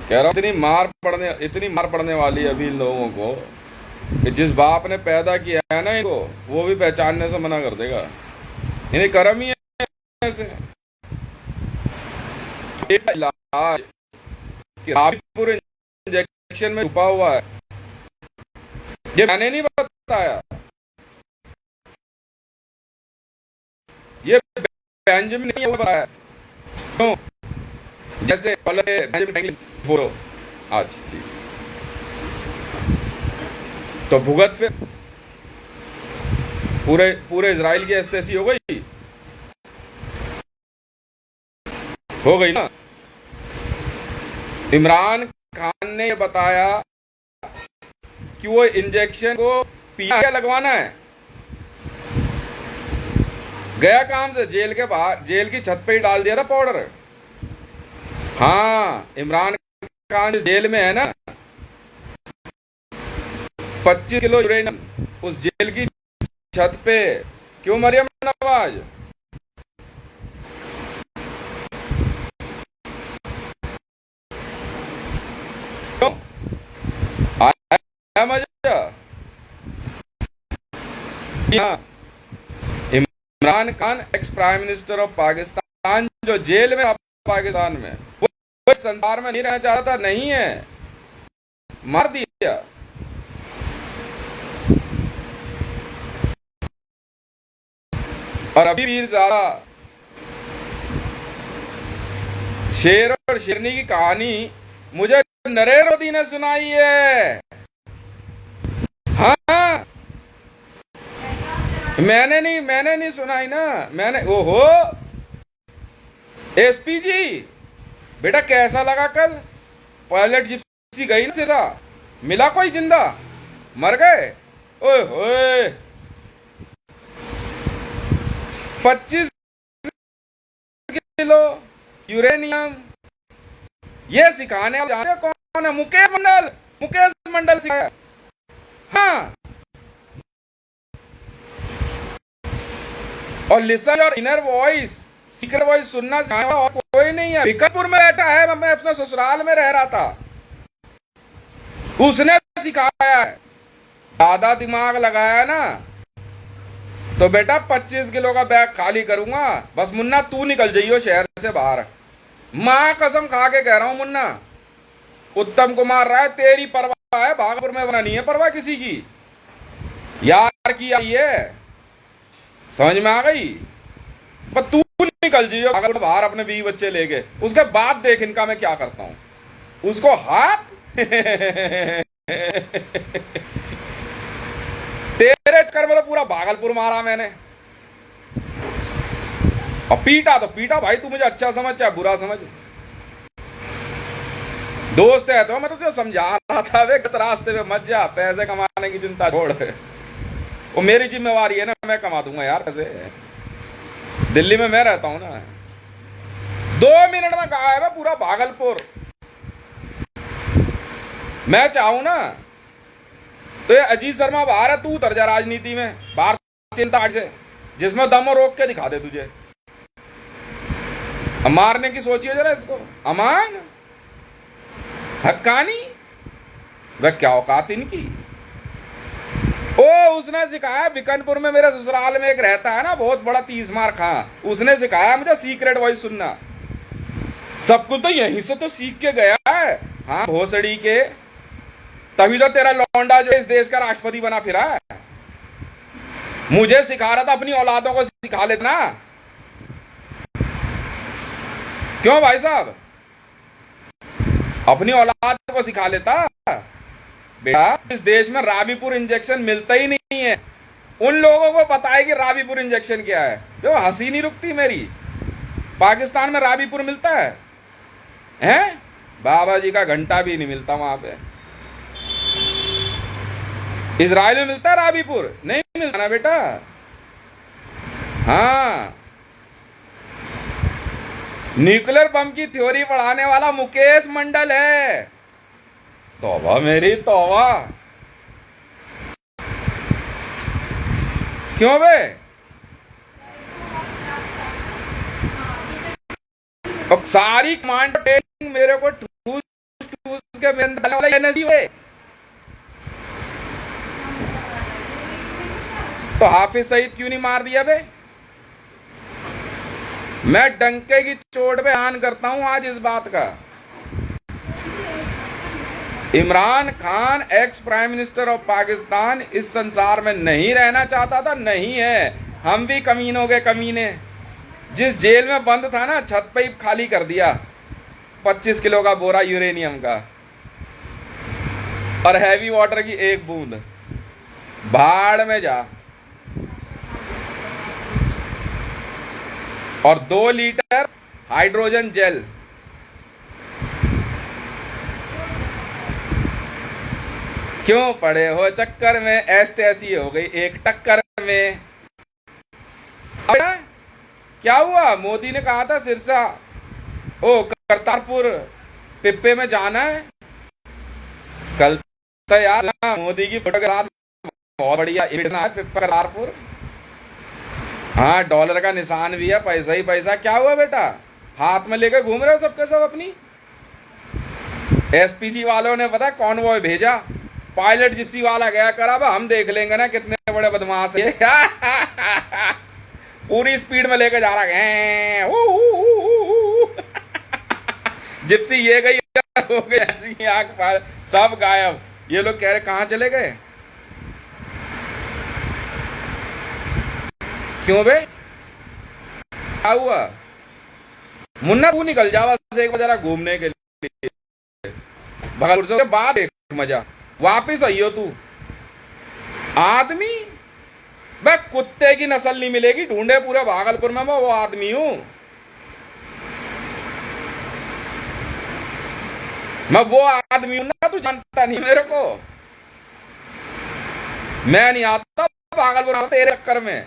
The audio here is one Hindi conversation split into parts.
कह रहा हूँ इतनी मार पड़ने वाली है अभी इन लोगों को कि जिस बाप ने पैदा किया है ना इनको, वो भी पहचानने से मना कर देगा। इन्हें कर्म ही है ऐसे। ऐसा इलाज कि राबीपुर इंजेक्शन में छुपा हुआ है, ये मैंने नहीं बताया, ये बेंजामिन नहीं बताया। क्यों? जैसे बेंजामिन बोलो आज जी, तो भुगत फिर पूरे पूरे इजराइल की एस्तेसी हो गई ना। इमरान खान ने बताया कि वो इंजेक्शन को पिया लगवाना है, गया काम से, जेल के बाहर, जेल की छत पे ही डाल दिया था पाउडर। हाँ, इमरान खान इस जेल में है ना, 25 किलो यूरेनियम उस जेल की छत पे। क्यों मरियम नवाज? क्यों आया मजा? Imran Khan ex prime minister of Pakistan जो जेल में पाकिस्तान में, वो संसार में नहीं रहना चाहता, नहीं है, मार दिया। और अभी भी ज्यादा शेर और शेरनी की कहानी मुझे नरेंद्र मोदी ने सुनाई है। हाँ, मैंने नहीं सुनाई ना, मैंने। ओहो एसपी जी, बेटा कैसा लगा कल? पायलट जिप्सी गई ना सीधा, मिला कोई जिंदा? मर गए? ओए होए, 25 किलो यूरेनियम। ये सिखाने वाले जानते हो कौन है? मुकेश मंडल सिखाया। हाँ, और listen your inner voice, secret voice सुनना सिखाने वाला और कोई नहीं है। बीकापुर में बैठा है, मैं अपने ससुराल में रह रहा था, उसने सिखाया है। ज्यादा दिमाग लगाया ना तो बेटा 25 किलो का बैग खाली करूंगा। बस मुन्ना तू निकल जाइयो शहर से बाहर, मां कसम खा के कह रहा हूं मुन्ना। उत्तम कुमार राय, तेरी परवाह है, भागपुर में बना नहीं है परवाह किसी की। यार की आई है, समझ में आ गई? पर तू निकल जाइयो भागपुर बाहर अपने 20 बच्चे लेके, उसके बाद देख इनका मैं क्या करता हूं। उसको हाथ तेरे चक्कर में तो पूरा भागलपुर मारा मैंने, और पीटा तो पीटा भाई, तू मुझे अच्छा समझ चाहे बुरा समझ, दोस्त है तो मैं तुझे समझा रहा था, वे गलत रास्ते पे मत जा, पैसे कमाने की चिंता छोड़। वो मेरी जिम्मेवारी है ना, मैं कमा दूंगा यार पैसे, दिल्ली में मैं रहता हूं ना। 2 मिनट में गायब है पूरा भागलपुर। मैं चाहूं ना तो ये अजीत शर्मा बाहर है, तू उतर जा राजनीति में बाहर, चिंता से, जिसमें दम रोक के दिखा दे तुझे। मारने की सोचिए जरा इसको। अमान हक्कानी, वह क्या औकात इनकी। ओ, उसने सिखाया बिकनपुर में, मेरे ससुराल में एक रहता है ना बहुत बड़ा 30 मार खां, उसने सिखाया मुझे सीक्रेट वॉइस सुनना। सब कुछ तो यहीं से तो सीख के गया है। हाँ भोसड़ी के, तभी तो तेरा लौंडा जो इस देश का राष्ट्रपति बना फिरा है। मुझे सिखा रहा था, अपनी औलादों को सिखा लेना। क्यों भाई साहब? अपनी औलाद को सिखा लेता। बेटा इस देश में राबीपुर इंजेक्शन मिलता ही नहीं है। उन लोगों को पता है कि राबीपुर इंजेक्शन क्या है, जो हंसी नहीं रुकती मेरी। पाकिस्तान में राबीपुर मिलता है हैं? बाबा जी का घंटा भी नहीं मिलता वहां पे। इजराइल में मिलता है राबीपुर? नहीं मिलता ना बेटा। हाँ, न्यूक्लियर बम की थ्योरी पढ़ाने वाला मुकेश मंडल है। तौबा मेरी तौबा। क्यों बे? और सारी कमांड ट्रेनिंग मेरे को ठूस उसके में डालने वाला एनर्जी है। तो हाफिज सईद क्यों नहीं मार दिया बे? मैं डंके की चोट पे आन करता हूं आज इस बात का। Imran Khan ex prime minister of Pakistan इस संसार में नहीं रहना चाहता था, नहीं है। हम भी कमीनों के कमीने। जिस जेल में बंद था ना, छत पे ही खाली कर दिया 25 किलो का बोरा यूरेनियम का, और हैवी वाटर की एक बूंद। भाड़ में जा। और 2 लीटर हाइड्रोजन जेल। क्यों पड़े हो चक्कर में? ऐसी हो गई एक टक्कर में। क्या हुआ? मोदी ने कहा था सिरसा करतारपुर पिप्पे में जाना है कल। तो यार मोदी की फोटो के साथ बहुत बढ़िया करतारपुर। हाँ, डॉलर का निशान भी है, पैसा ही पैसा। क्या हुआ बेटा? हाथ में लेकर घूम रहे हो सबके सब अपनी। एसपीजी वालों ने पता कॉन्वॉय भेजा, पायलट जिप्सी वाला गया करा। अब हम देख लेंगे ना कितने बड़े बदमाश है। पूरी स्पीड में लेके जा रहा है। जिप्सी ये गई हो गई, आंख पार सब गायब। ये लोग कह रहे कहां चले गए? क्यों बे? क्या हुआ? मुन्ना तू निकल जा बस एक बार जरा घूमने के लिए। भागलपुर के बाद एक मजा, वापिस आइयो तू। आदमी मैं कुत्ते की नस्ल नहीं मिलेगी, ढूंढे पूरे भागलपुर में। मैं वो आदमी हूं, मैं वो आदमी हूं ना। तू जानता नहीं मेरे को। मैं नहीं आता भागलपुर तेरे चक्कर में।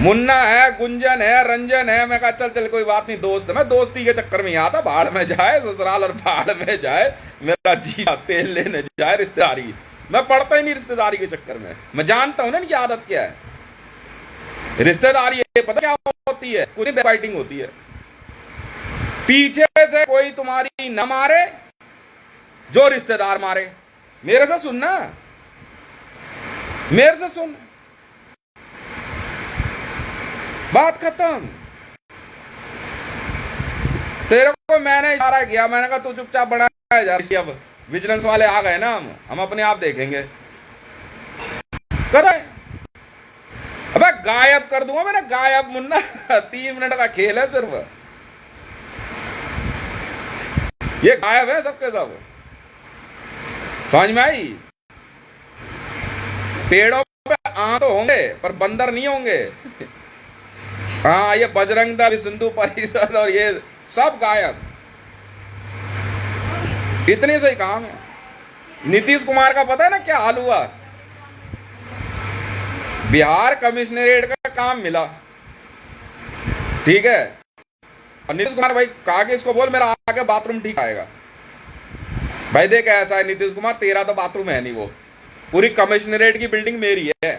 मुन्ना है, गुंजन है, रंजन है। मैं कहा चल चल कोई बात नहीं, दोस्त है। मैं दोस्ती के चक्कर में ही आता। भाड़ में जाए ससुराल और भाड़ में जाए मेरा जी, तेल लेने जाए रिश्तेदारी। मैं पढ़ता ही नहीं रिश्तेदारी के चक्कर में। मैं जानता हूं ना इनकी आदत क्या है। रिश्तेदारी ये पता क्या होती है? कुछ बैकबाइटिंग होती है। पीछे से कोई तुम्हारी न मारे, जो रिश्तेदार मारे। मेरे से सुनना, मेरे से सुन, बात खत्म। तेरे को मैंने इशारा किया, मैंने कहा तू चुपचाप बनाया जा। अब विजिलेंस वाले आ गए ना, हम अपने आप देखेंगे। कर अबे गायब कर दूंगा मैंने, गायब मुन्ना। 3 मिनट का खेल है सिर्फ। ये गायब है सबके सब। समझ में आई? पेड़ों पे तो होंगे पर बंदर नहीं होंगे। हाँ, ये बजरंग दल, सिंधु परिषद और ये सब गायब। इतने से ही काम है। नीतीश कुमार का पता है ना क्या हाल हुआ? बिहार कमिश्नरेट का काम मिला, ठीक है। और नीतीश कुमार भाई कहा कि इसको बोल मेरा आगे बाथरूम ठीक आएगा। भाई देख ऐसा है नीतीश कुमार, तेरा तो बाथरूम है नहीं, वो पूरी कमिश्नरेट की बिल्डिंग मेरी है।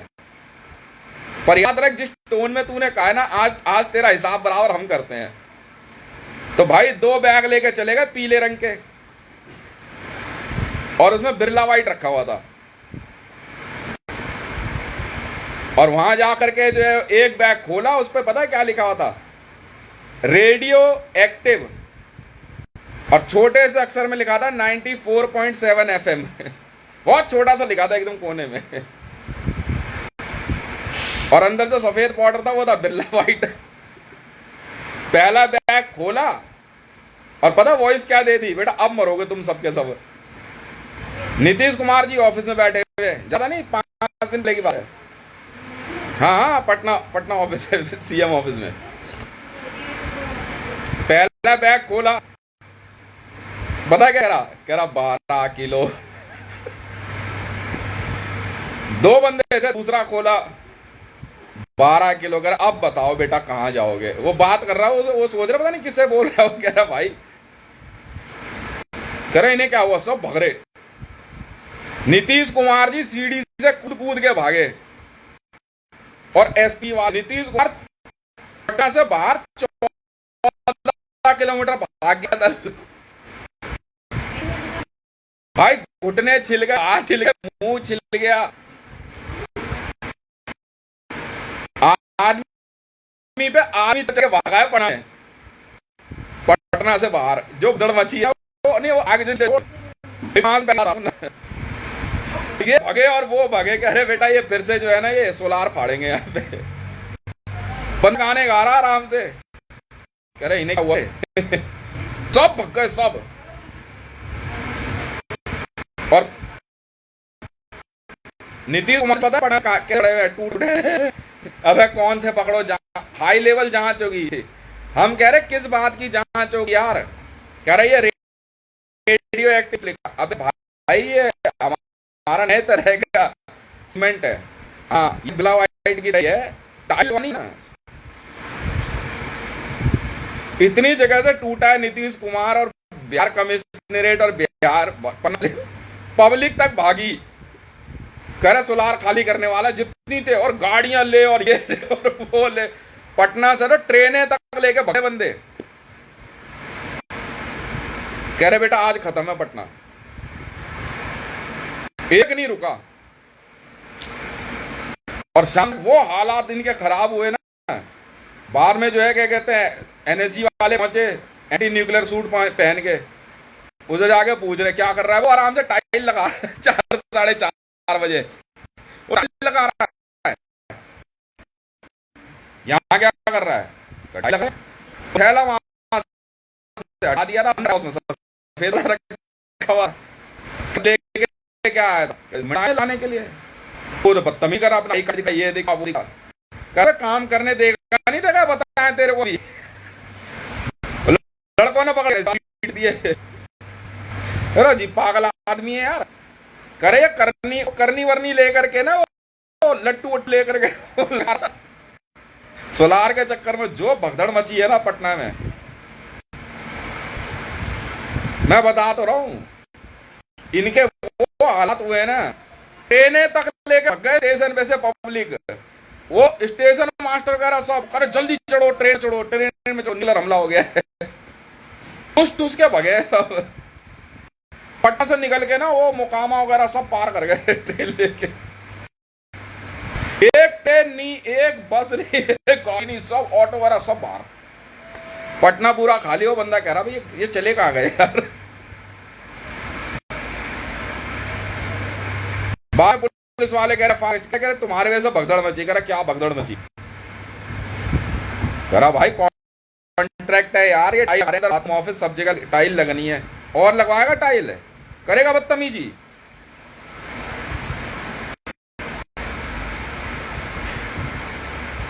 पर याद रख, जिस टोन में तूने कहा है ना, आज तेरा हिसाब बराबर हम करते हैं। तो भाई 2 बैग लेके चलेगा पीले रंग के, और उसमें बिरला व्हाइट रखा हुआ था। और वहां जाकर के जो है एक बैग खोला, उस पर पता है क्या लिखा हुआ था? Radio active. और छोटे से अक्षर में लिखा था 94.7 FM। बहुत छोटा सा लिखा था एकदम कोने में। और अंदर जो सफेद पाउडर था वो था बिरला व्हाइट। पहला बैग खोला और पता वॉइस क्या दे दी? बेटा अब मरोगे तुम सबके सब। नीतीश कुमार जी ऑफिस में बैठे हुए, ज्यादा नहीं 5 दिन पहले की बात है। हाँ, पटना ऑफिस है, सीएम ऑफिस में। पहला बैग खोला, पता कह रहा 12 किलो। 2 बंदे थे, दूसरा खोला 12 किलो। कह रहा अब बताओ बेटा कहां जाओगे? वो बात कर रहा है, वो सोच रहा पता नहीं किससे बोल रहा है। वो कह रहा भाई, कह रहे इन्हें क्या हुआ? सब भाग रहे। नीतीश कुमार जी सीढ़ी से कूद के भागे, और एसपी वाले नीतीश कुमार पटना से बाहर 14 किलोमीटर भाग गया दल। भाई घुटने छिल गए, हाथ छिल गए, मुंह छिल गया। आदमी पे आदमी चढ़ भागा है पटना से बाहर। जो दड़ मची है वो नहीं, वो आगे ये भगे और वो भगे। कह रहे बेटा ये फिर से जो है ना ये सोलार फाड़ेंगे यहाँ पे। बंद गाने गा रहा आराम से। कह रहे इन्हें क्या हुआ है? सब भग गए सब। और नीतीश कुमार पता पड़ा टूट। अबे कौन थे पकड़ो, हाई लेवल जांच होगी। हम कह रहे किस बात की जांच होगी यार? कह रहे ये रेडियो एक्टिव लिखा। अबे भाई ये हमारा नए तरह का सीमेंट है। हाँ ये ब्लैक वाइट की रही है, टाइल नहीं ना। इतनी जगह से टूटा है नीतीश कुमार और बिहार कमिश्नरेट और बिहार पब्लिक तक भागी। करे सोलार खाली करने वाला जितनी थे, और गाड़ियां ले और ये ले और वो ले। पटना से तो ट्रेनें तक लेके भगे बंदे। कह रहे बेटा आज खत्म है पटना। एक नहीं रुका। और शाम वो हालात इनके खराब हुए ना, बाद में जो है क्या कहते हैं एनएसजी वाले पहुंचे एंटी न्यूक्लियर सूट पहन के। उसे जाके पूछ रहे क्या कर रहा है? वो आराम से टाइल लगा 4 साढ़े 4 बजे वो टाइल लगा रहा है। यहाँ क्या कर रहा है? टाइल लगा थैला वहां से हटा दिया था, उसमें सफेद रखा हुआ लेके क्या आया था मिठाई लाने के लिए। वो तो बदतमीजी करा अपना, ये देखा वो देखा। कर काम करने देगा नहीं देगा बताया तेरे को भी। लड़कों ने पकड़ पीट दिए। अरे जी पागल आदमी है यार। करे करनी वरनी लेकर के ना वो लट्टू वट्टू लेकर के सोलार के चक्कर में जो भगदड़ मची है ना पटना में, मैं बता तो रहा हूं। इनके वो हालत हुए ना, ट्रेनें तक लेकर गए स्टेशन पे से पब्लिक। वो स्टेशन मास्टर वगैरह सब अरे जल्दी चढ़ो ट्रेन में न्यूक्लियर हमला हो गया है। टूस के भगे सब। पटना से निकल के ना वो मोकामा वगैरह सब पार कर गए ट्रेन लेके। एक ट्रेन नहीं, एक बस नहीं, एक गाड़ी नहीं, सब ऑटो वगैरह सब बाहर। पटना पूरा खाली हो। बंदा कह रहा भाई ये चले कहां गए यार। बाहर पुलिस वाले कह रहे तुम्हारे वजह से भगदड़ मची। कह रहा क्या भगदड़ मची? कह रहा भाई कॉन्ट्रैक्ट है यार, ये टाइल ऑफिस सब जगह टाइल लगनी है। और लगवाएगा टाइल? करेगा बदतमीजी।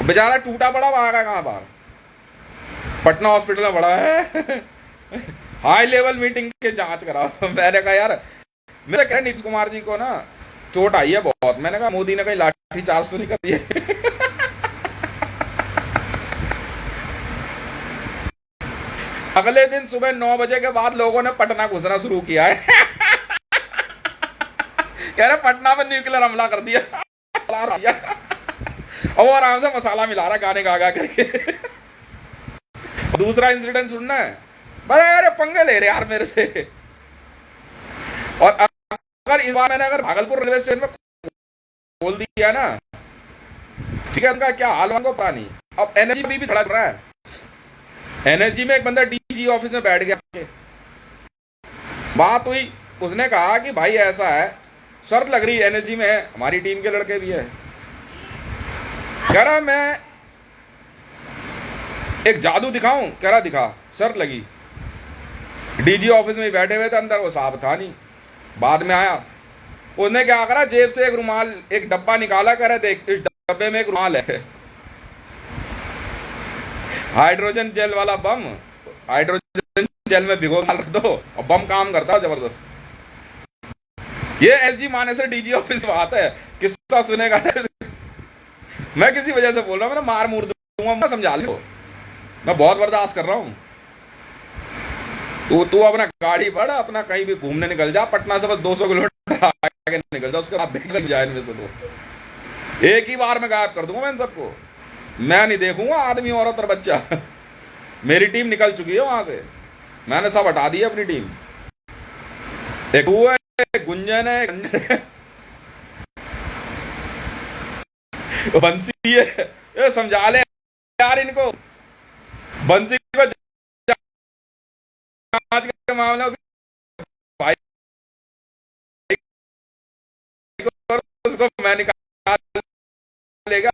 बेचारा टूटा पड़ा भागा कहां बाहर? पटना हॉस्पिटल में बड़ा है। हाई लेवल मीटिंग के जांच कराओ। मैंने कहा यार, मेरे कह नीतीश कुमार जी को ना चोट आई है बहुत। मैंने कहा मोदी ने कहीं लाठी चार्ज तो नहीं कर दिए? अगले दिन सुबह 9 बजे के बाद लोगों ने पटना घुसना शुरू किया है। कह रहे पटना पर न्यूक्लियर हमला कर दिया। और वो आराम से मसाला मिला रहा गाने गा करके। दूसरा इंसिडेंट सुनना है। बड़े यार पंगे ले रहे यार मेरे से। और अगर इस बार मैंने भागलपुर रेलवे स्टेशन में खोल दिया ना, ठीक है, उनका क्या हाल होगा पता नहीं। अब एनएसजी भी खड़ा कर रहा है। एनएसजी में एक बंदा डीजी ऑफिस में बैठ गया। बात हुई, उसने कहा कि भाई ऐसा है, शर्त लग रही है एनएसजी में है, हमारी टीम के लड़के भी है। कह रहा मैं एक जादू दिखाऊं? कह रहा दिखा। शर्त लगी। डीजी ऑफिस में बैठे हुए थे, अंदर वो साहब था नहीं। बाद में आया, उसने क्या करा, जेब से एक रुमाल, एक डब्बा निकाला। कह रहे देख इस डब्बे में एक रुमाल है, हाइड्रोजन जेल वाला बम। हाइड्रोजन जेल में भिगो रख दो और बम काम करता जबरदस्त। ये एसजी माने से डीजी ऑफिस में आता है, किस्सा सुनेगा। मैं किसी वजह से बोल रहा हूँ, मैं मार मूर दूंगा, मैं समझा लो, मैं बहुत बर्दाश्त कर रहा हूँ। तू अपना गाड़ी पढ़, अपना कहीं भी घूमने निकल जा। पटना से बस 200 किलोमीटर आगे निकल जा, उसके बाद देख लग जाए इनमें से तो एक ही बार में गायब कर दूंगा मैं इन सबको। मैं नहीं देखूंगा आदमी औरत और बच्चा। मेरी टीम निकल चुकी है वहां से, मैंने सब हटा दी है अपनी टीम। एक वो है, गुंजन है, बंसी है, ये समझा ले यार इनको। बंसी को जांच के मामले में भाई को उसको मैं निकाल लेगा।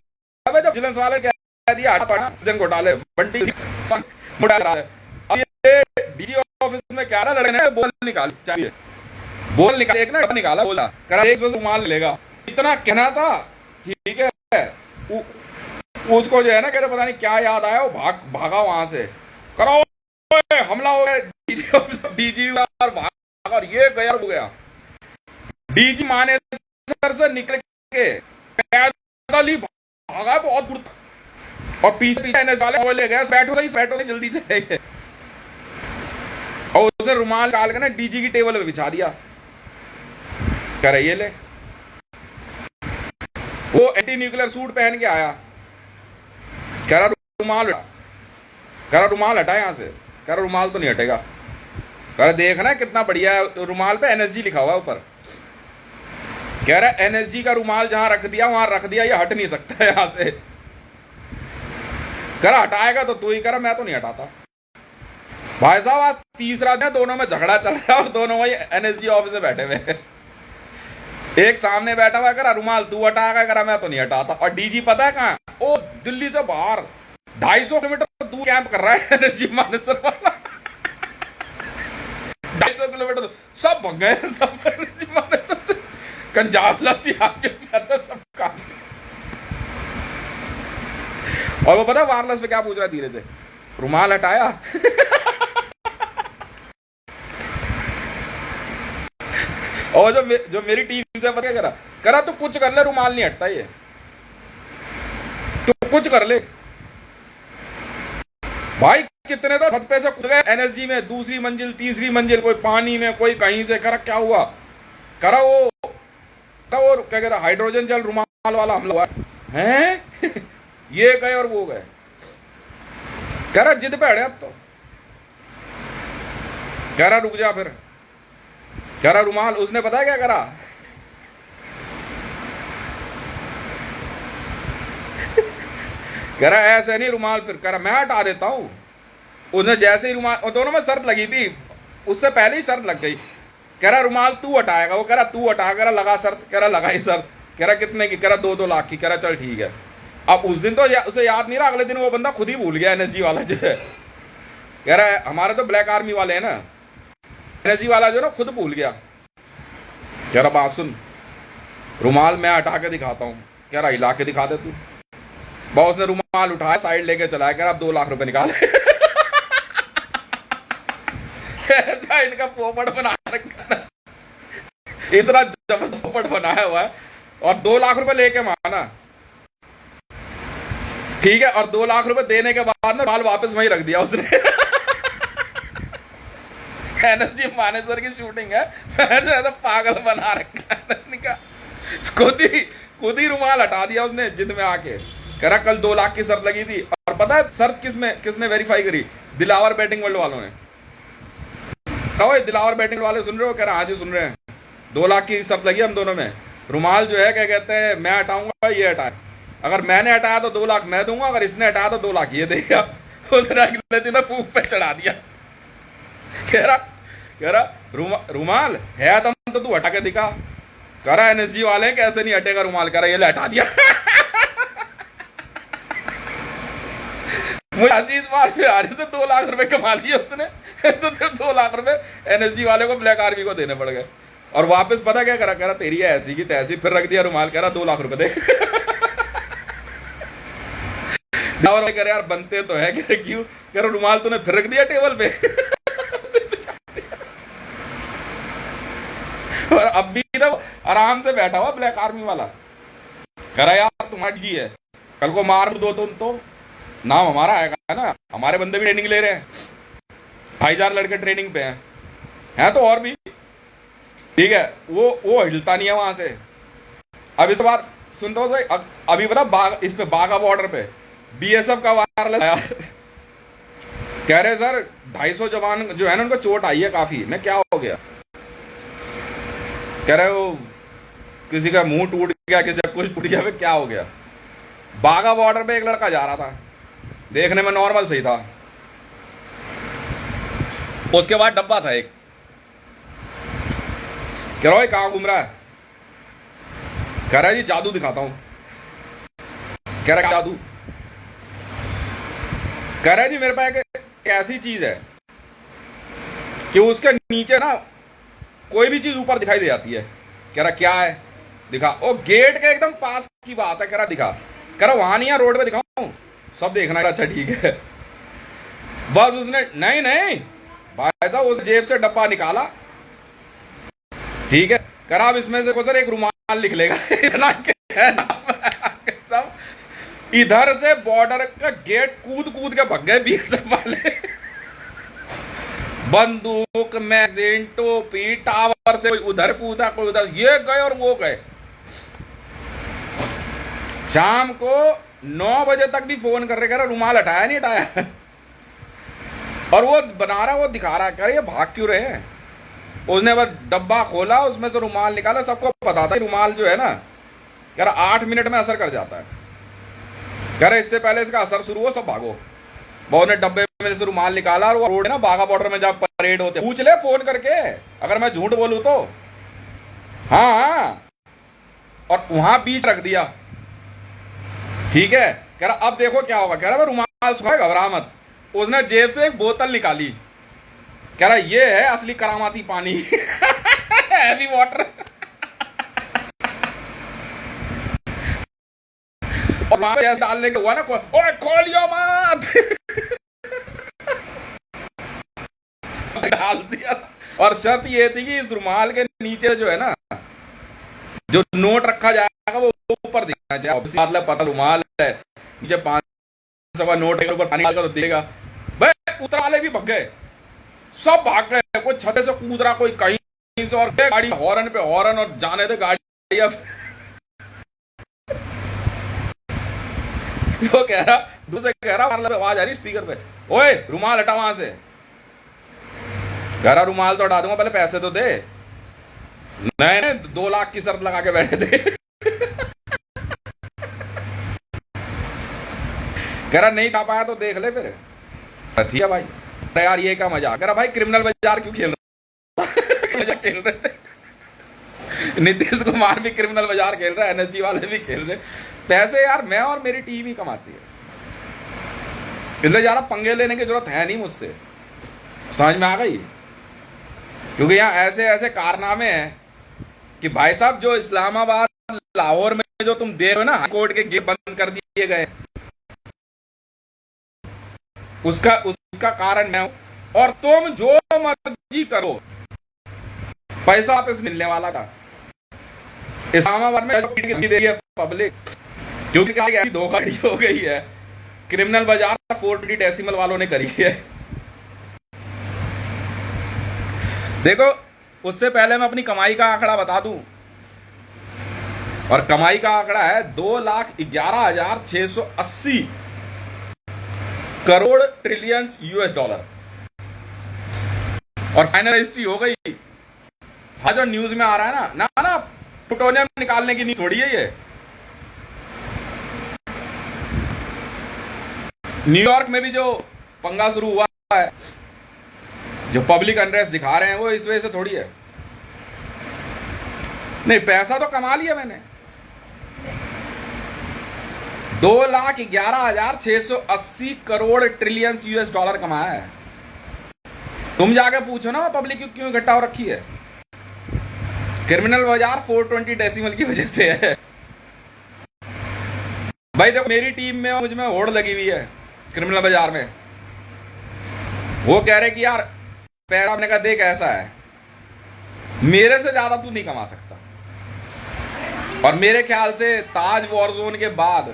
अबे जब विजिलेंस वाले कह दिया हटा पड़ा सृजन घोटाले बंटी मुड़ा रहा है। अब ये डीजी ऑफिस में क्या रहा, लड़के ने बोल निकाल चाहिए, बोल निकाल, एक ना निकाला, बोला करा एक रुमाल लेगा, इतना कहना था। ठीक है, उसको जो है ना कहते पता नहीं क्या याद आया, वो भागा वहां से, करो हमला हो गया डीजी और भागा, और ये गया हो गया। डीजी माने सर से निकल के पैदल ही भागा बहुत दूर, और पीछे पीछे ले गया, बैठो नहीं जल्दी से, और उसने रुमाल निकाल के ना डीजी की टेबल पे बिछा दिया, कह रहा ये ले। वो एंटी न्यूक्लियर सूट पहन के आया, कह रहा रुमाल हटा यहां से, कह रहा रुमाल तो नहीं हटेगा, कह रहा देखना कितना बढ़िया है, तो रुमाल पे एनएसजी लिखा हुआ ऊपर, कह रहा एनएसजी का रुमाल जहां रख दिया वहां रख दिया, ये हट नहीं सकता यहां से। कह रहा हटाएगा तो तू ही, कह रहा मैं तो नहीं हटाता। भाई साहब आज तीसरा दिन दोनों में झगड़ा चल रहा है, और दोनों वही एनएसजी ऑफिस में बैठे हुए, एक सामने बैठा हुआ, करा रुमाल तू हटाएगा, करा मैं तो नहीं हटाता। और डीजी पता है कहां, ओ दिल्ली से बाहर 250 किलोमीटर दूर कैंप कर रहा है एनएसजी मानेसर वाला, 250 किलोमीटर, सब भग गए, सब एनएसजी मानेसर से कंजावला सब काम। और वो पता वायरलेस पे क्या पूछ रहा है धीरे से, रुमाल हटाया और जो मेरी टीम से पता क्या करा तू कुछ कर ले, रुमाल नहीं हटता ये, तू कुछ कर ले। भाई कितने तो छत पे से कूद गए एनएसजी में, दूसरी मंजिल तीसरी मंजिल, कोई पानी में कोई कहीं से, करा क्या हुआ, करा वो क्या कहता हाइड्रोजन जल रुमाल वाला हमला हुआ है ये गए और वो गए, कह रहा जिद पे अड़े अब तो, कह रहा रुक जा, फिर कह रहा रुमाल, उसने पता क्या करा कह रहा ऐसे नहीं रुमाल, फिर कह रहा मैं हटा देता हूं। उसने जैसे ही रुमाल, और दोनों में शर्त लगी थी, उससे पहले ही शर्त लग गई, कह रहा रुमाल तू हटाएगा, वो कह रहा तू हटा, कह रहा लगा शर्त, कह रहा लगाई शर्त, कह रहा कितने की, कह रहा 2-2 लाख की, कह रहा चल ठीक है। अब उस दिन तो उसे याद नहीं रहा, अगले दिन वो बंदा खुद ही भूल गया एनएसजी वाला जो है, कह रहा है हमारे तो ब्लैक आर्मी वाले हैं ना, एनएसजी वाला जो ना खुद भूल गया, कह रहा बात सुन, रुमाल मैं हटा के दिखाता हूं, कह रहा हिला के दिखा दे तू। बॉस ने रुमाल उठाया, साइड लेके चलाया, कह रहा अब 2 लाख रुपए निकाल इनका पोपट बना रखा, इतना जबरदस्त पोपट बनाया हुआ है, और 2 लाख रुपए लेके माना, ठीक है, और 2 लाख रुपए देने के बाद ना माल वापस वहीं रख दिया उसने एनर्जी मानेसर की शूटिंग है, तो पागल बना रखा, खुद ही रुमाल हटा दिया उसने जिद में आके, कह रहा कल 2 लाख की शर्त लगी थी, और पता है शर्त किसने वेरीफाई करी, दिलावर बैटिंग वर्ल्ड वालों ने। दिलावर बैटिंग वाले सुन रहे हो, कह रहा हाँ जी सुन रहे हैं, 2 लाख की शर्त लगी हम दोनों में, रुमाल जो है क्या कहते हैं मैं हटाऊंगा ये हटाए, अगर मैंने हटाया तो 2 लाख मैं दूंगा, अगर इसने हटाया तो 2 लाख ये देगा। उसने अगले दिन फूक पे चढ़ा दिया, कह रहा रुमाल है दम तो तू हटा के दिखा, कह रहा एनएसजी वाले कैसे नहीं हटेगा रुमाल, कह रहा ये ले हटा दिया मुझे अजीज बात पे आ रही, तो 2 लाख रुपए कमा लिए उसने तो 2 लाख रुपए एनएसजी वाले को ब्लैक आर्मी को देने पड़ गए, और वापस पता क्या करा, कह रहा तेरी ऐसी की तैसी, फिर रख दिया रुमाल, कह रहा 2 लाख रुपए दे करे यार बनते तो है, क्यों कह रहा रुमाल तूने फिर रख दिया टेबल पे और अब भी तो आराम से बैठा हुआ ब्लैक आर्मी वाला, कह रहा यार तुम्हारी जी है, कल को मार दो तुम तो नाम हमारा आएगा ना, हमारे बंदे भी ट्रेनिंग ले रहे हैं, 2000 लड़के ट्रेनिंग पे हैं तो और भी ठीक है, वो हिलता नहीं है वहां से। अब इस बार सुनता हूँ अभी पता इस पे बाघा बॉर्डर पे बीएसएफ का वायरलेस आया, कह रहे सर 250 जवान जो है ना उनको चोट आई है काफी। मैं क्या हो गया? कह रहे हो किसी का मुंह टूट गया, किसी का कुछ टूट गया। फिर क्या हो गया? बाघा बॉर्डर पे एक लड़का जा रहा था, देखने में नॉर्मल सही था, उसके बाद डब्बा था एक। कह रहा है कहां घूम रहा है? कह रहा है जी जादू दिखाता हूं। कह रहा है जादू? कह रहा है जी मेरे पास एक ऐसी चीज है कि उसके नीचे ना कोई भी चीज ऊपर दिखाई दे जाती है। कह रहा क्या है? दिखा। ओ गेट के एकदम पास की बात है। कह रहा दिखा। कह रहा वहां नहीं है, रोड पे दिखाऊं? सब देखना। अच्छा ठीक है। बस उसने नहीं नहीं भाई साहब उस जेब से डब्बा निकाला। ठीक है। कह रहा अब इसमें से सर एक रुमाल लिख लेगा। इतना सब इधर से बॉर्डर का गेट कूद कूद के भग गए बीएसएफ वाले। बंदूक, मैगजीन, टोपी, टावर से कोई उधर कूदा, कोई उधर, ये गए और वो गए। शाम को 9 बजे तक भी फोन कर रहे, कह रहा रुमाल हटाया नहीं हटाया। और वो बना रहा, वो दिखा रहा, कह रहा ये भाग क्यों रहे हैं? उसने बस डब्बा खोला, उसमें से रुमाल निकाला। सबको पता था रुमाल जो है ना, कह रहा 8 मिनट में असर कर जाता है। कह रहा इससे पहले इसका असर शुरू हो सब भागो। वो ने डब्बे में से रुमाल निकाला और वो रोड है ना बाघा बॉर्डर में जब परेड होते, पूछ ले फोन करके अगर मैं झूठ बोलूं तो। हाँ, और वहां बीच रख दिया। ठीक है। कह रहा अब देखो क्या होगा। कह रहा रुमाल सुखा, घबरा मत। उसने जेब से एक बोतल निकाली। कह रहा ये है असली करामाती पानी। Heavy water. और वहां पे डालने के हुआ ना, ओए खोलियो मत। डाल दिया। और शर्त ये थी कि इस रुमाल के नीचे जो है ना, जो नोट रखा जाएगा वो ऊपर दिखना चाहिए। मतलब पता रुमाल है, नीचे 500 का नोट है, ऊपर पानी डालकर तो देगा। भाई उतर वाले भी भग गए, सब भाग गए। कोई छत से कूद रहा, कोई कहीं से, और गाड़ी हॉर्न पे हॉर्न, और जाने दे गाड़ी। अब वो कह रहा, दूसरे कह रहा, आवाज आ रही स्पीकर पे, ओए रुमाल हटा वहां से। कह रहा रुमाल तो हटा दूंगा, पहले पैसे तो दे। नहीं 2 लाख की शर्त लगा के बैठे थे। कह रहा नहीं खा पाया तो देख ले फिर। ठीक है भाई। अरे यार ये क्या मजा। कह रहा भाई क्रिमिनल बाजार क्यों खेल रहे? खेल रहे थे। नीतीश कुमार भी क्रिमिनल बाजार खेल रहा है, एनएसजी वाले भी खेल रहे। पैसे यार मैं और मेरी टीम ही कमाती है, इसलिए ज्यादा पंगे लेने की जरूरत है नहीं मुझसे। समझ में आ गई? क्योंकि यहाँ ऐसे ऐसे कारनामे हैं कि भाई साहब जो इस्लामाबाद लाहौर में जो तुम देख रहे हो ना, हाईकोर्ट के गेट बंद कर दिए गए, उसका कारण मैं हूं। और तुम जो मर्जी करो, पैसा वापस मिलने वाला था। इस्लामाबाद में पब्लिक क्योंकि ऐसी धोखाधड़ी हो गई है। क्रिमिनल बाजार 420 डेसिमल वालों ने करी है। देखो उससे पहले मैं अपनी कमाई का आंकड़ा बता दूं, और कमाई का आंकड़ा है 2,11,680 करोड़ ट्रिलियंस यूएस डॉलर। और फाइनल रजिस्ट्री हो गई। हाँ जो न्यूज में आ रहा है ना, ना ना प्लूटोनियम निकालने की न्यूज थोड़ी है ये। न्यूयॉर्क में भी जो पंगा शुरू हुआ है, जो पब्लिक अनरेस्ट दिखा रहे हैं, वो इस वजह से थोड़ी है। नहीं पैसा तो कमा लिया मैंने। 2,11,680 करोड़ ट्रिलियंस यूएस डॉलर कमाया है। तुम जाके पूछो ना पब्लिक क्यों इकट्ठा हो रखी है। क्रिमिनल बाजार 420 डेसिमल की वजह से है। भाई देखो मेरी टीम में मुझ में होड़ लगी हुई है क्रिमिनल बाजार में। वो कह रहे कि यार पैसा आपने कहा देख ऐसा है, मेरे से ज्यादा तू नहीं कमा सकता। और मेरे ख्याल से ताज वॉर जोन के बाद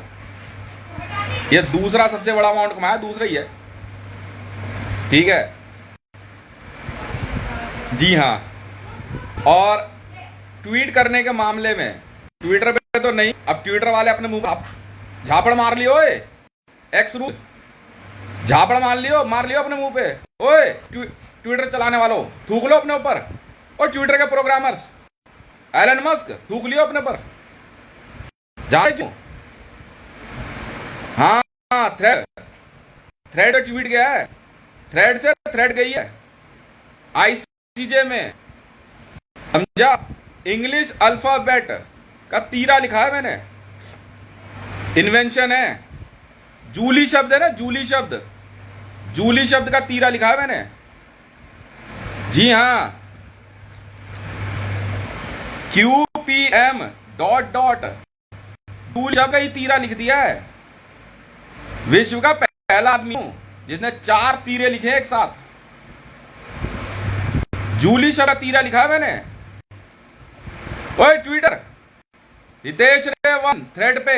ये दूसरा सबसे बड़ा अमाउंट कमाया, दूसरा ही है। ठीक है जी हाँ। और ट्वीट करने के मामले में ट्विटर पे तो नहीं, अब ट्विटर वाले अपने मुंह पर झापड़ मार लियो। एक्स रूल झापड़ मार लियो अपने मुंह पे। ओए ट्विटर चलाने वालों, थूक लो अपने ऊपर। और ट्विटर के प्रोग्रामर्स, एलन मस्क, थूक लियो अपने पर। जाने क्यों? हाँ, थ्रेड ट्वीट गया है, थ्रेड से थ्रेड गई है आईसीजे में, समझा? इंग्लिश अल्फाबेट का तीरा लिखा है मैंने, इन्वेंशन है। जूली शब्द है ना, जूली शब्द का तीरा लिखा है मैंने। जी हाँ, QPM डॉट जूली शब्द का ही तीरा लिख दिया है। विश्व का पहला आदमी हूं जिसने 4 तीरे लिखे एक साथ। जूली शब्द का तीरा लिखा है मैंने। ओए ट्विटर, हितेश रे 1 थ्रेड पे।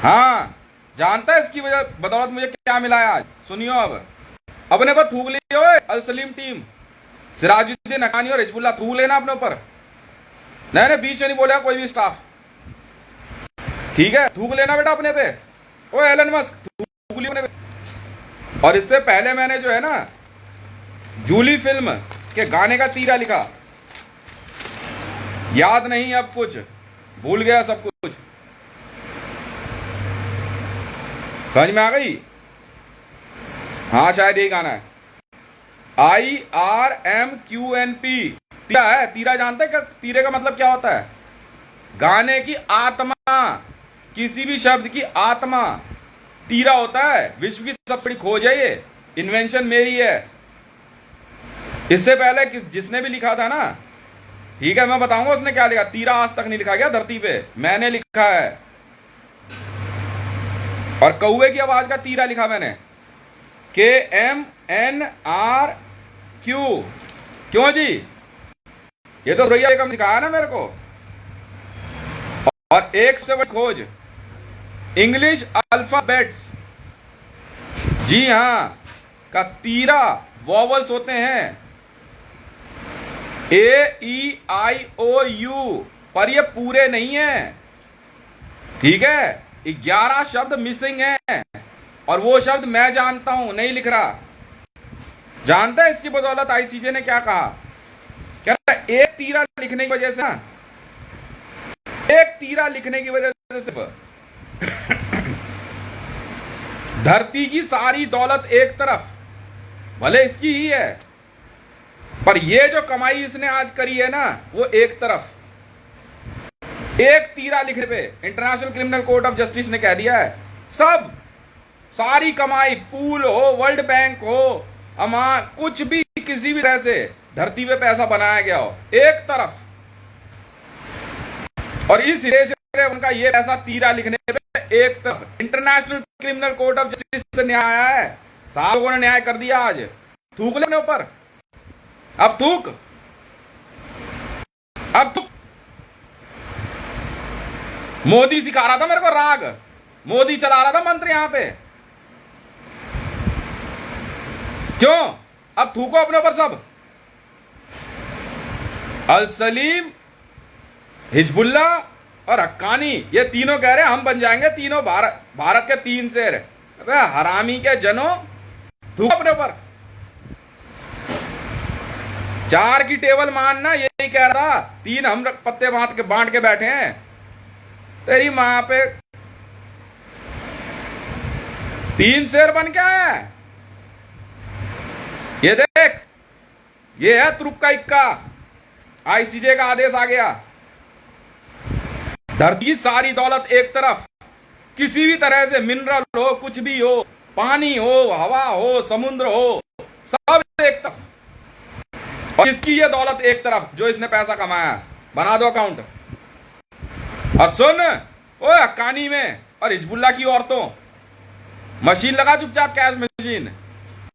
हाँ, जानता है इसकी वजह बदौलत मुझे क्या मिला है आज? सुनियो अब। अपने पर थूक लियो अल सलीम टीम, सिराजुद्दीन हक्कानी और हिजबुल्लाह, थूक लेना अपने ऊपर। नहीं बीच में नहीं बोलेगा कोई भी स्टाफ, ठीक है? थूक लेना बेटा अपने पे। ओ एलन मस्क, थूक लियो अपने पे। और इससे पहले मैंने जो है ना जूली फिल्म के गाने का तीरा लिखा, याद नहीं अब कुछ, भूल गया सब कुछ। समझ में आ गई? हाँ, शायद यही गाना है। IRMQNP तीरा है। तीरा जानते हैं तीरे का मतलब क्या होता है? गाने की आत्मा, किसी भी शब्द की आत्मा तीरा होता है। विश्व की सबसे बड़ी खोज है ये, इन्वेंशन मेरी है। इससे पहले जिसने भी लिखा था ना, ठीक है, मैं बताऊंगा उसने क्या लिखा। तीरा आज तक नहीं लिखा गया धरती पे, मैंने लिखा है। और कौवे की आवाज का तीरा लिखा मैंने, KMNRQ। क्यों जी? ये तो सुरैया बेगम सिखाया ना मेरे को। और एक सबसे बड़ी खोज, इंग्लिश अल्फाबेट्स, जी हां, का तीरा वॉवल्स होते हैं, AEIOU, पर ये पूरे नहीं है, ठीक है? 11 शब्द मिसिंग हैं, और वो शब्द मैं जानता हूं, नहीं लिख रहा। जानता है इसकी बदौलत आईसीजे ने क्या कहा? क्या एक तीरा लिखने की वजह से, एक तीरा लिखने की वजह से सिर्फ धरती की सारी दौलत एक तरफ, भले इसकी ही है, पर ये जो कमाई इसने आज करी है ना, वो एक तरफ। एक तीरा लिखने पे international criminal court of justice ने कह दिया है, सब सारी कमाई, पूल हो, वर्ल्ड बैंक हो, कुछ भी किसी भी तरह से धरती पे पैसा बनाया गया हो, एक तरफ। और इस सिरे से उनका ये पैसा तीरा लिखने पे एक तरफ। International criminal court of justice से न्याय आया है, साहब लोगों ने न्याय कर दिया आज। थूक लेने ऊपर, अब थूक, अब थूक। मोदी सिखा रहा था मेरे को राग, मोदी चला रहा था मंत्र यहां पे। क्यों? अब थूको अपने ऊपर सब। अल सलीम, हिजबुल्ला और हक्कानी, ये तीनों कह रहे हैं हम बन जाएंगे तीनों भारत के 3 शेर। अबे हरामी के जनो, थूको अपने ऊपर। 4 की टेबल मानना, यही कह रहा था, 3 हम पत्ते बांट के बैठे हैं। तेरी मां पे 3 शेर बन क्या है? ये देख, ये है तुरुप का इक्का। आईसीजे का आदेश आ गया, धरती की सारी दौलत एक तरफ, किसी भी तरह से मिनरल हो, कुछ भी हो, पानी हो, हवा हो, समुद्र हो, सब एक तरफ। और इसकी ये दौलत एक तरफ, जो इसने पैसा कमाया। बना दो अकाउंट। और सुन, ओए हक्कानी में और हिजबुल्ला की औरतों, मशीन लगा चुपचाप, कैश मशीन।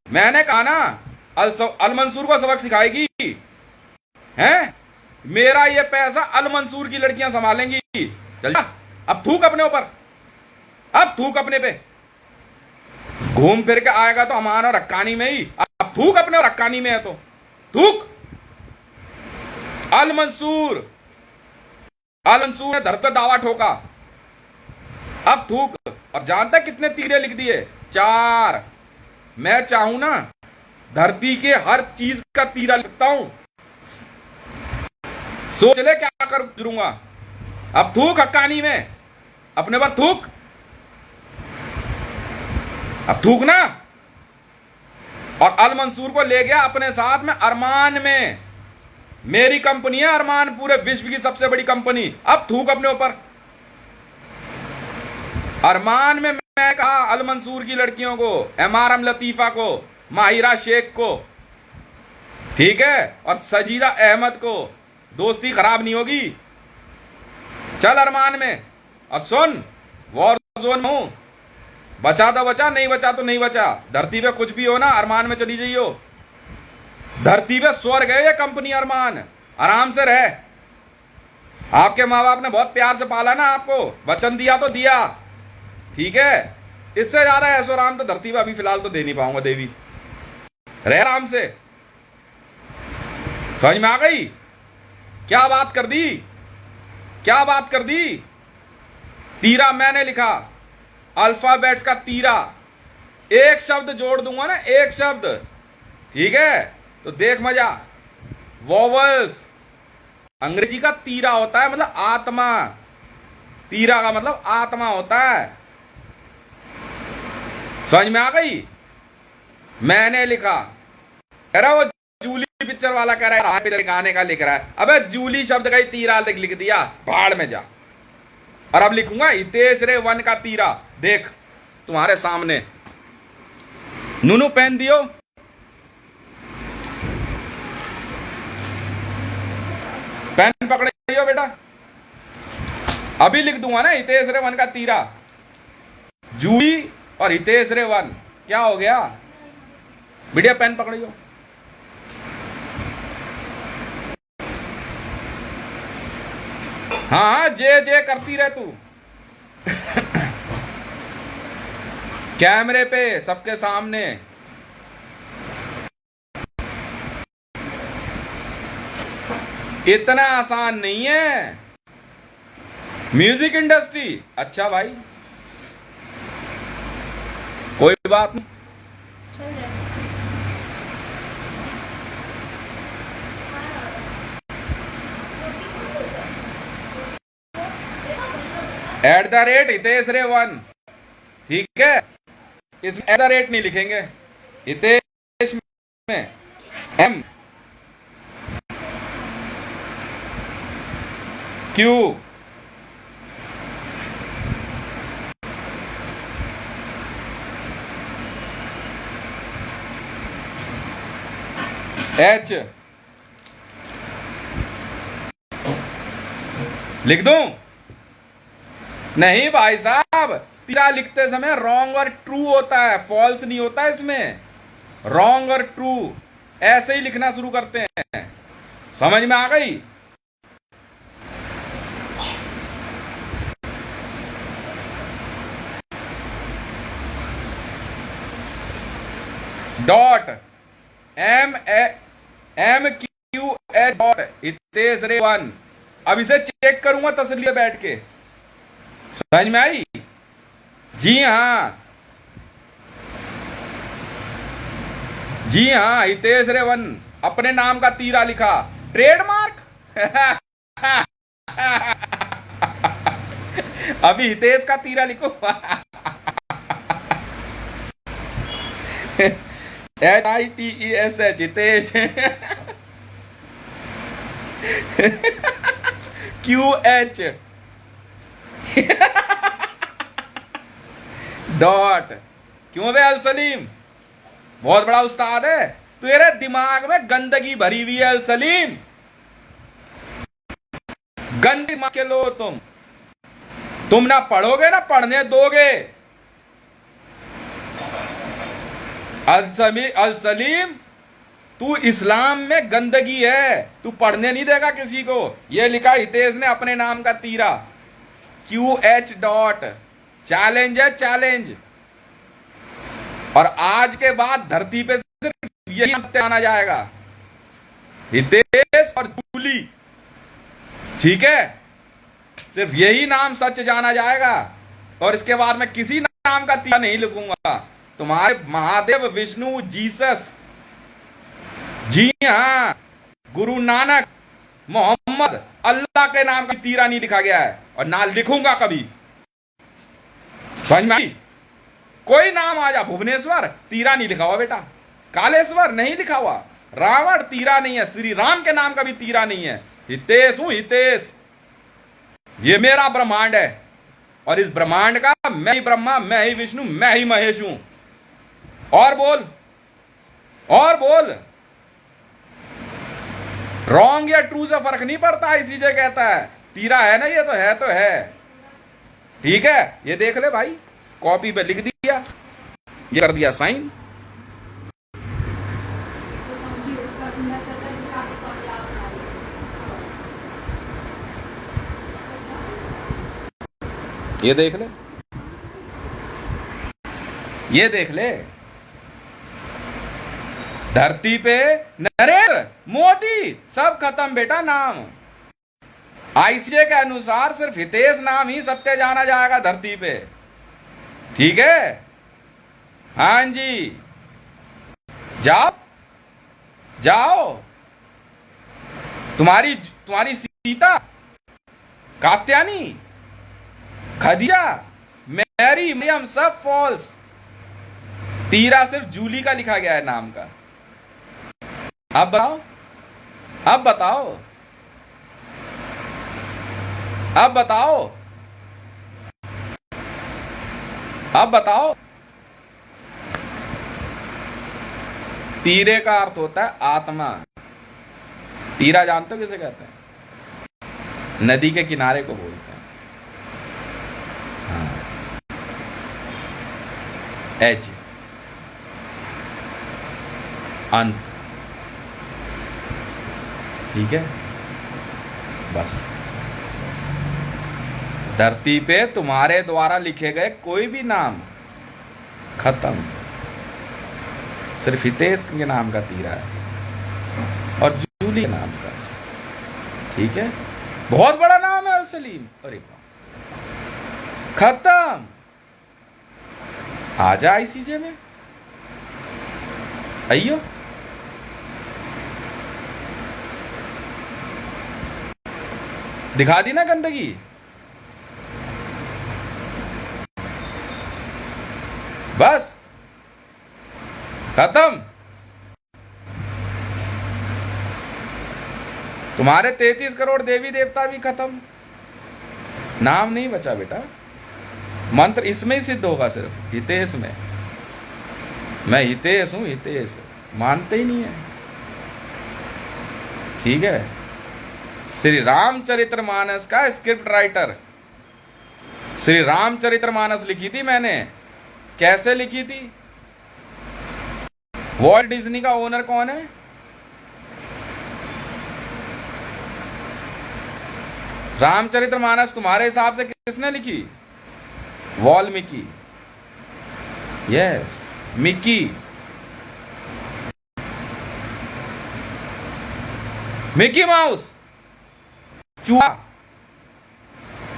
मैंने कहा ना, अल मंसूर को सबक सिखाएगी, हैं? मेरा ये पैसा अल मंसूर की लड़कियां संभालेंगी। चल जा, अब थूक अपने ऊपर, अब थूक अपने पे। घूम फिर के आएगा तो हमारा रक्कानी में ही। अब थूक अपने रक्कानी में है तो थूक। अल मंसूर ने धरती पर दावा ठोका, अब थूक। और जानता कितने तीरे लिख दिए? 4। मैं चाहूं ना धरती के हर चीज का तीरा लिख सकता हूं। सोच ले क्या कर गुजरूंगा। अब थूक हक्कानी में, अपने पर थूक, अब थूक ना। और अल मंसूर को ले गया अपने साथ में अरमान में। मेरी कंपनी है अरमान, पूरे विश्व की सबसे बड़ी कंपनी। अब थूक अपने ऊपर। अरमान में मैं कहा अल मंसूर की लड़कियों को, एमआरएम लतीफा को, माहिरा शेख को, ठीक है, और सजीदा अहमद को, दोस्ती खराब नहीं होगी। चल अरमान में। और सुन, वॉर जोन में हूं, बचा तो बचा, नहीं बचा तो नहीं बचा। धरती पे कुछ भी हो ना, अरमान में चली जाइयो। धरती पे स्वर्ग है ये कंपनी अरमान, आराम से रह। आपके माँ बाप ने बहुत प्यार से पाला ना आपको, वचन दिया तो दिया, ठीक है। इससे ज्यादा ऐसो आराम तो धरती पे अभी फिलहाल तो दे नहीं पाऊंगा देवी। रह आराम से। समझ में आ गई? क्या बात कर दी, क्या बात कर दी। तीरा मैंने लिखा, अल्फाबेट्स का तीरा। एक शब्द जोड़ दूंगा ना, एक शब्द, ठीक है, तो देख मजा। वॉवल्स अंग्रेजी का तीरा होता है, मतलब आत्मा। तीरा का मतलब आत्मा होता है। समझ में आ गई? मैंने लिखा। कह रहा वो जूली पिक्चर वाला कह रहा है गाने का लिख रहा है। अबे जूली शब्द का ही तीरा लिख दिया, भाड़ में जा। और अब लिखूंगा हितेश रे 1 का तीरा। देख तुम्हारे सामने। नूनू पेन दियो। पेन पकड़ियो बेटा। अभी लिख दूंगा ना हितेश रे 1 का तीरा। जूली और हितेश रे 1 क्या हो गया? बढ़िया, पेन पकड़ियो। हाँ, जे जे करती रह तू। कैमरे पे सबके सामने। इतना आसान नहीं है म्यूजिक इंडस्ट्री। अच्छा भाई, कोई बात नहीं। @ हितेश रे 1, ठीक है। इसमें @ नहीं लिखेंगे, हितेश में M Q H लिख दूं? नहीं भाई साहब, तीरा लिखते समय रॉन्ग और ट्रू होता है, फॉल्स नहीं होता। इसमें रॉन्ग और ट्रू ऐसे ही लिखना शुरू करते हैं। समझ में आ गई? डॉट MQH डॉट हितेश रे 1। अब इसे चेक करूंगा तसल्ली बैठ के। समझ में आई? जी हाँ, जी हाँ, हितेश रे 1 अपने नाम का तीरा लिखा। ट्रेडमार्क। अभी हितेश का तीरा लिखो। HITESH हितेश। QH dot. क्यों बे अल सलीम, बहुत बड़ा उस्ताद है। तेरे दिमाग में गंदगी भरी हुई है अल सलीम, गंदी मां के लो। तुम ना पढ़ोगे ना पढ़ने दोगे। अल सलीम, तू इस्लाम में गंदगी है, तू पढ़ने नहीं देगा किसी को। यह लिखा हितेश ने अपने नाम का तीरा। QH dot. चैलेंज है, चैलेंज। और आज के बाद धरती पे सिर्फ यही आना जाएगा, हितेश और जूली, ठीक है। सिर्फ यही नाम सच जाना जाएगा। और इसके बाद में किसी नाम का तीरा नहीं लिखूंगा। तुम्हारे महादेव, विष्णु, जीसस, जी हाँ, गुरु नानक, मोहम्मद, अल्लाह के नाम का तीरा नहीं लिखा गया है और ना लिखूंगा कभी। समझ में आई? कोई नाम आ जा, भुवनेश्वर तीरा नहीं लिखा हुआ बेटा, कालेश्वर नहीं लिखा हुआ, रावण तीरा नहीं है, श्री राम के नाम का भी तीरा नहीं है। हितेश हूं, हितेश। ये मेरा ब्रह्मांड है और इस ब्रह्मांड का मैं ही ब्रह्मा, मैं ही विष्णु, मैं ही महेश हूं। और बोल, और बोल। रॉन्ग या ट्रू से फर्क नहीं पड़ता, इसी से कहता है तीरा है ना, ये तो है। ठीक है, ये देख ले भाई, कॉपी पे लिख दिया, ये कर दिया साइन। ये देख ले, ये देख ले। धरती पे नरेंद्र मोदी सब खत्म बेटा नाम। आईसीजे के अनुसार सिर्फ हितेश नाम ही सत्य जाना जाएगा धरती पे। ठीक है, हाँ जी, जाओ जाओ। तुम्हारी सीता, कात्यानी, खदीजा, मैरी, मरियम सब फॉल्स। तीरा सिर्फ जूली का लिखा गया है नाम का। अब बताओ, अब बताओ, अब बताओ, अब बताओ। तीरे का अर्थ होता है आत्मा। तीरा जानते हो किसे कहते हैं? नदी के किनारे को बोलते हैं। हाँ, एज, अंत। ठीक है, बस। धरती पे तुम्हारे द्वारा लिखे गए कोई भी नाम खत्म। सिर्फ हितेश के नाम का तीरा है और जूली के नाम का। ठीक है, बहुत बड़ा नाम है सलीम। अरे खत्म। आजा आईसीजे में, आइयो। दिखा दी ना गंदगी। बस खत्म। तुम्हारे 33 करोड़ देवी देवता भी खत्म। नाम नहीं बचा बेटा। मंत्र इसमें ही सिद्ध होगा, सिर्फ हितेश में। मैं हितेश हूं, हितेश। मानते ही नहीं है। ठीक है, श्री रामचरितमानस का स्क्रिप्ट राइटर, श्री रामचरितमानस लिखी थी मैंने। कैसे लिखी थी? वॉल्ट डिज्नी का ओनर कौन है? रामचरितमानस तुम्हारे हिसाब से किसने लिखी? Valmiki. Yes, Mickey. Mickey mouse, चूहा।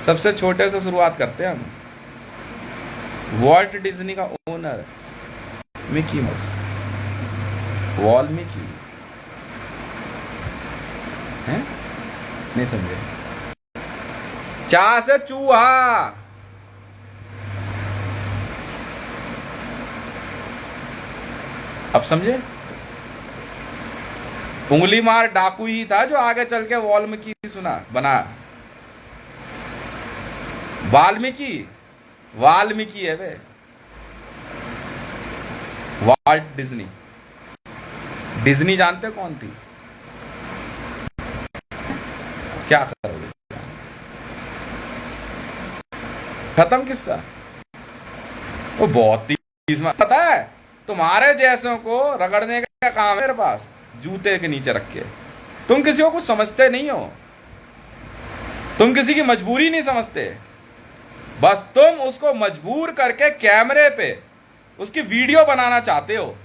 सबसे छोटे से शुरुआत करते हैं हम। वॉल्ट डिज्नी का ओनर मिकी माउस, वाल्मीकि। हैं? नहीं समझे? चा से चूहा। अब समझे? उंगली मार डाकू ही था जो आगे चल के वाल्मीकि सुना बना। वाल्मीकि, वाल्मीकि है वे। Walt Disney. डिज्नी जानते कौन थी? क्या करोगे? खत्म किस्सा। वो बहुत ही पता है, तुम्हारे जैसों को रगड़ने का काम है मेरे पास, जूते के नीचे रख के। तुम किसी को कुछ समझते नहीं हो, तुम किसी की मजबूरी नहीं समझते। बस तुम उसको मजबूर करके कैमरे पे उसकी वीडियो बनाना चाहते हो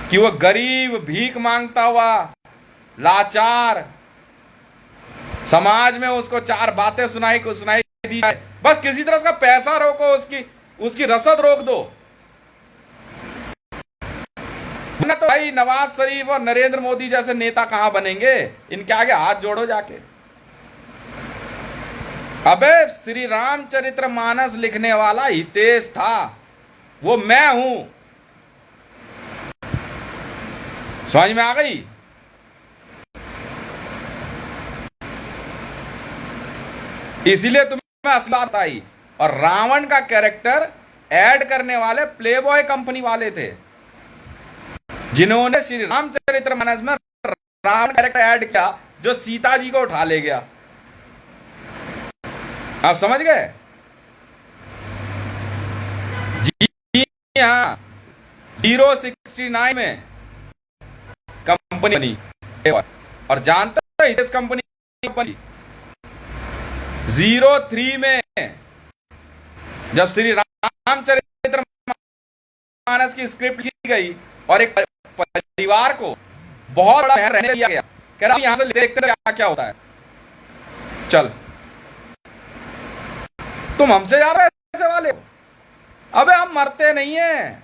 कि वो गरीब, भीख मांगता हुआ, लाचार, समाज में उसको चार बातें सुनाई दी जाए, बस किसी तरह उसका पैसा रोको, उसकी उसकी रसद रोक दो ना। तो भाई नवाज शरीफ और नरेंद्र मोदी जैसे नेता कहां बनेंगे, इनके आगे हाथ जोड़ो जाके। अबे श्री रामचरितमानस लिखने वाला हितेश था, वो मैं हूं। समझ में आ गई? इसीलिए तुम्हें असली बात आई। और रावण का कैरेक्टर ऐड करने वाले प्लेबॉय कंपनी वाले थे, जिन्होंने श्री रामचरितमानस में रावण कैरेक्टर ऐड किया, जो सीता जी को उठा ले गया। आप समझ गए? जी हाँ, 069 में कंपनी बनी। और जानते हो इस कंपनी बनी 03 में, जब श्री रामचरितमानस की स्क्रिप्ट लिखी गई और एक परिवार को बहुत बड़ा शहर रहने दिया गया, कह रहा यहां से देखते क्या क्या होता है। चल, तुम हमसे जा रहे हो ऐसे वाले हो? अबे हम मरते नहीं है।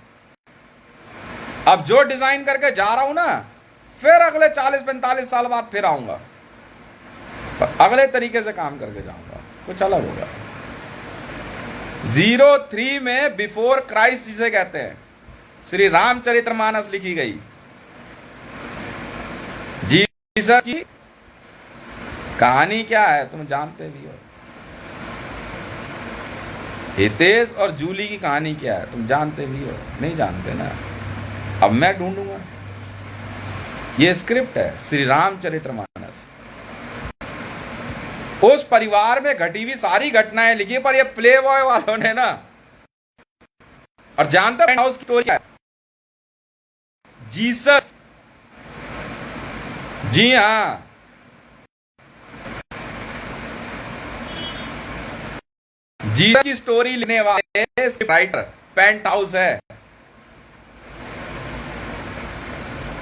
अब जो डिजाइन करके जा रहा हूं ना, फिर अगले 40-45 साल बाद फिर आऊंगा, अगले तरीके से काम करके जाऊंगा, कुछ अलग होगा। 03 में बिफोर क्राइस्ट जिसे कहते हैं, श्री रामचरितमानस लिखी गई। जीसस की कहानी क्या है तुम जानते भी हो। हितेश और जूली की कहानी क्या है तुम जानते भी हो? नहीं जानते ना? अब मैं ढूंढूंगा। ये स्क्रिप्ट है श्री रामचरितमानस। उस परिवार में घटी हुई सारी घटनाएं लिखी, पर ये प्ले बॉय वालों ने ना, और जानते हो हाउस की स्टोरी क्या है? जीसस, जी हां, जीसस की स्टोरी लिखने वाले राइटर पेंट हाउस है,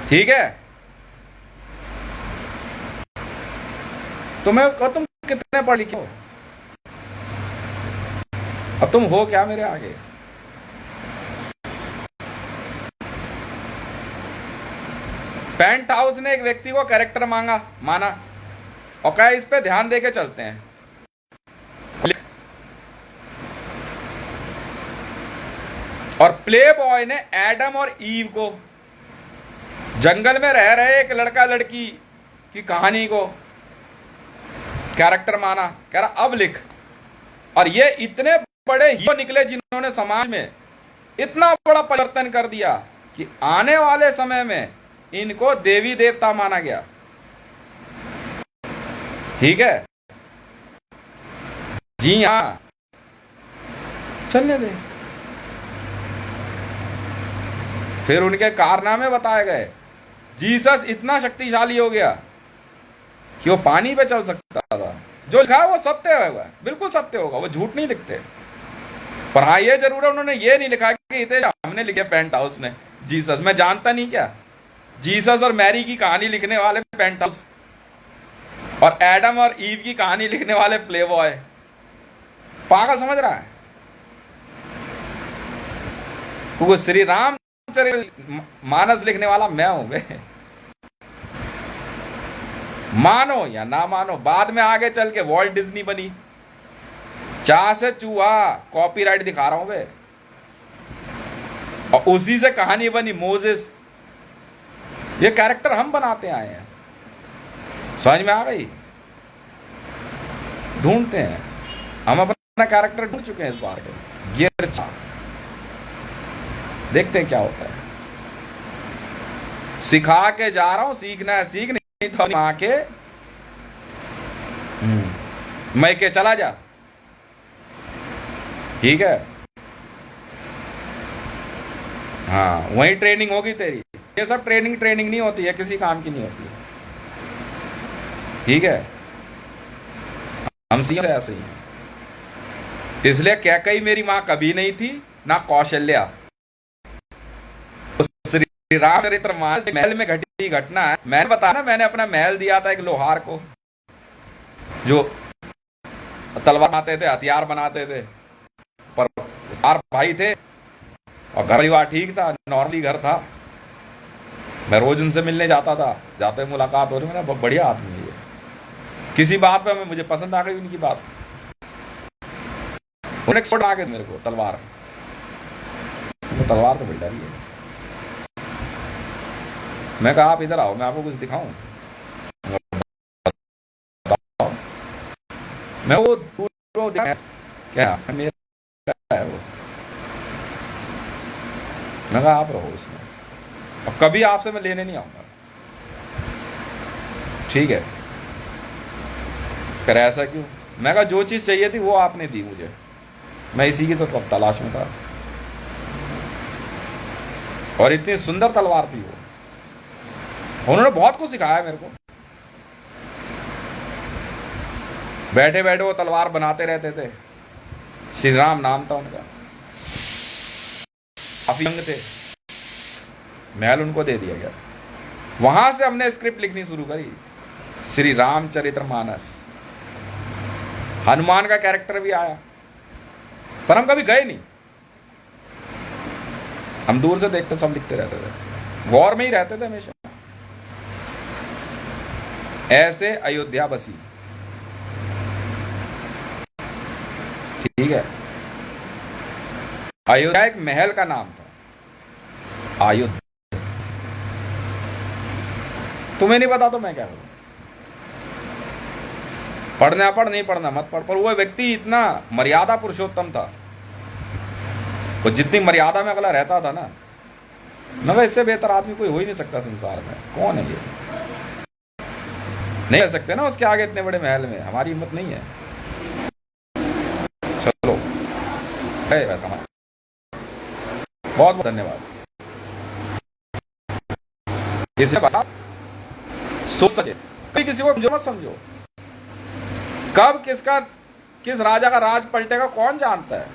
ठीक है? तुम कितने पढ़ लिखे हो? अब तुम हो क्या मेरे आगे? पेंट हाउस ने एक व्यक्ति को कैरेक्टर माना और कहा इस पे ध्यान देके चलते हैं। और प्ले बॉय ने एडम और ईव को, जंगल में रह रहे एक लड़का लड़की की कहानी को कैरेक्टर माना, कह रहा अब लिख। और ये इतने बड़े हीरो निकले जिन्होंने समाज में इतना बड़ा परिवर्तन कर दिया कि आने वाले समय में इनको देवी देवता माना गया, ठीक है? जी हां, चलने दे। फिर उनके कारनामे बताए गए। जीसस इतना शक्तिशाली हो गया कि वो पानी पे चल सकता था। जो लिखा है वो सत्य होगा, बिल्कुल सत्य होगा, वो झूठ नहीं लिखते। पर हाँ ये जरूर है, उन्होंने ये नहीं लिखा कि इतने हमने लिखे पेंट हाउस ने जीसस। मैं जानता नहीं क्या, जीसस और मैरी की कहानी लिखने वाले पेंट हाउस, और एडम और ईव की कहानी लिखने वाले प्ले बॉय। पागल समझ रहा है? क्योंकि श्री रामचरितमानस लिखने वाला मैं हूं बे। मानो या ना मानो, बाद में आगे चल के वॉल्ट डिज्नी बनी। चाह से चूहा कॉपीराइट दिखा रहा हूं बे, और उसी से कहानी बनी मोजेस। ये कैरेक्टर हम बनाते आए हैं। समझ में आ गई? ढूंढते हैं हम, अपना कैरेक्टर ढूंढ चुके हैं इस बार के। गियर देखते हैं क्या होता है। सिखा के जा रहा हूं, सीखना है सीख, नहीं तो मां के मैं के चला जा, ठीक है? हाँ, वही ट्रेनिंग होगी तेरी। ये सब ट्रेनिंग नहीं होती है, किसी काम की नहीं होती है, ठीक है? हम सीधे ऐसे ही हैं। इसलिए कैकेयी मेरी मां कभी नहीं थी, ना कौशल्या। श्री रामचरितमानस महल में घटी घटना है। मैंने बताया ना, मैंने अपना महल दिया था एक लोहार को, जो तलवार बनाते थे, हथियार बनाते थे, पर चार भाई थे और घर परिवार ठीक था, नॉर्मली घर था। मैं रोज उनसे मिलने जाता था, जाते मुलाकात हो रही, मेरा बहुत बढ़िया आदमी है ये। किसी बात पे मुझे पसंद आ गई उनकी बात, उन्हें छोड़ आ गए मेरे को तलवार, तलवार तो बेटा है। मैं कहा आप इधर आओ, मैं आपको कुछ दिखाऊं। मैं वो दूर क्या मेरा है वो, मैं कहा आप रहो उसमें, अब कभी आपसे मैं लेने नहीं आऊंगा, ठीक है। कर ऐसा क्यों? मैं कहा जो चीज चाहिए थी वो आपने दी मुझे, मैं इसी की तो तलाश में था, और इतनी सुंदर तलवार थी वो, उन्होंने बहुत कुछ सिखाया मेरे को। बैठे बैठे वो तलवार बनाते रहते थे, श्री राम नाम था उनका, काफी यंग थे, महल उनको दे दिया गया। वहां से हमने स्क्रिप्ट लिखनी शुरू करी, श्री रामचरितमानस। हनुमान का कैरेक्टर भी आया, पर हम कभी गए नहीं, हम दूर से देखते सब लिखते रहते थे, वॉर में ही रहते थे हमेशा। ऐसे अयोध्या बसी, ठीक है। अयोध्या एक महल का नाम था, अयोध्या। तुम्हें नहीं पता तो मैं क्या करूं? पढ़ना पढ़, नहीं पढ़ना मत पढ़, पर वो व्यक्ति इतना मर्यादा पुरुषोत्तम था, वो जितनी मर्यादा में अगला रहता था ना, मगर इससे बेहतर आदमी कोई हो ही नहीं सकता संसार में। कौन है ये? नहीं रह सकते ना उसके आगे इतने बड़े महल में, हमारी हिम्मत नहीं है। चलो है वैसा, बहुत बहुत धन्यवाद। इसे सोच सके, कभी किसी को मत समझो, कब किस राजा का राज पलटेगा कौन जानता है।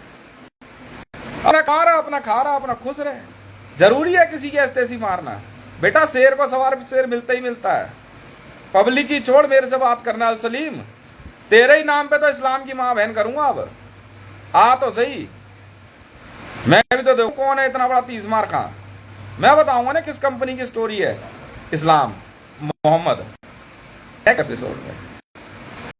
अपना खा रहा अपना खुश रहे। जरूरी है किसी की ऐसी मारना? बेटा शेर को सवार शेर मिलता ही मिलता है। पब्लिक की छोड़, मेरे से बात करना। अल सलीम, तेरे ही नाम पे तो इस्लाम की मां बहन करूंगा। अब आ तो सही, मैं भी तो देखूं कौन है इतना बड़ा 30 मार खां। मैं बताऊंगा ना किस कंपनी की स्टोरी है इस्लाम मोहम्मद, एक एपिसोड में।